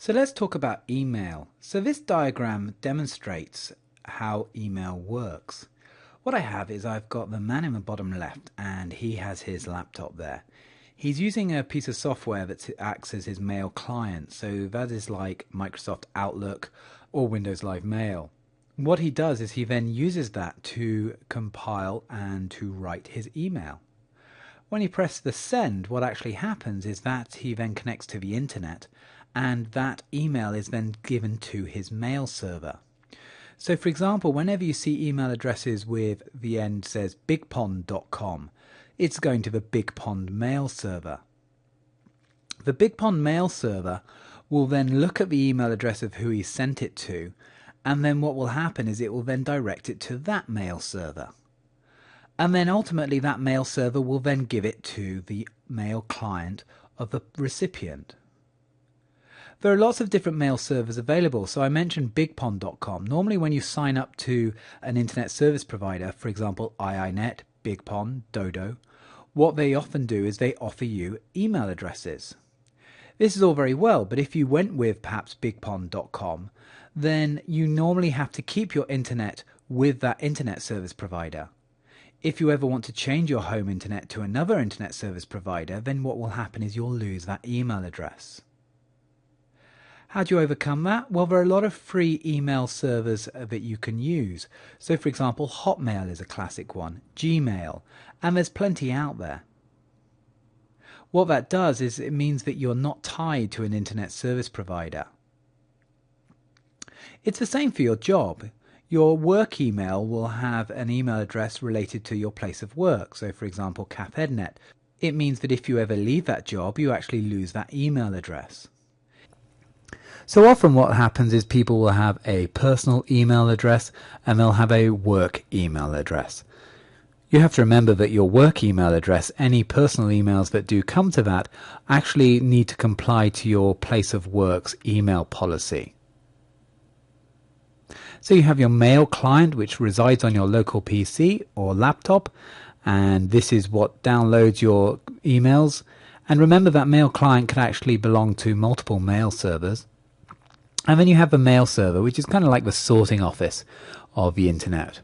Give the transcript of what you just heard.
So let's talk about email. So this diagram demonstrates how email works. What I have is I've got the man in the bottom left and he has his laptop there. He's using a piece of software that acts as his mail client. So that is like Microsoft Outlook or Windows Live Mail. What he does is he then uses that to compile and to write his email. When you press the send, what actually happens is that he then connects to the internet and that email is then given to his mail server. So for example, whenever you see email addresses with the end says bigpond.com, it's going to the BigPond mail server. The BigPond mail server will then look at the email address of who he sent it to, and then what will happen is it will then direct it to that mail server. And then ultimately that mail server will then give it to the mail client of the recipient. There are lots of different mail servers available. So I mentioned bigpond.com. Normally when you sign up to an internet service provider, for example, iiNet, BigPond, Dodo, what they often do is they offer you email addresses. This is all very well, but if you went with perhaps bigpond.com, then you normally have to keep your internet with that internet service provider. If you ever want to change your home internet to another internet service provider, then what will happen is you'll lose that email address. How do you overcome that? Well, there are a lot of free email servers that you can use. So for example, Hotmail is a classic one, Gmail, and there's plenty out there. What that does is it means that you're not tied to an internet service provider. It's the same for your job. Your work email will have an email address related to your place of work. So for example, CAPEDNet. It means that if you ever leave that job, you actually lose that email address. So often what happens is people will have a personal email address and they'll have a work email address. You have to remember that your work email address, any personal emails that do come to that, actually need to comply to your place of work's email policy. So you have your mail client, which resides on your local PC or laptop, and this is what downloads your emails. And remember that mail client can actually belong to multiple mail servers. And then you have the mail server, which is kind of like the sorting office of the internet.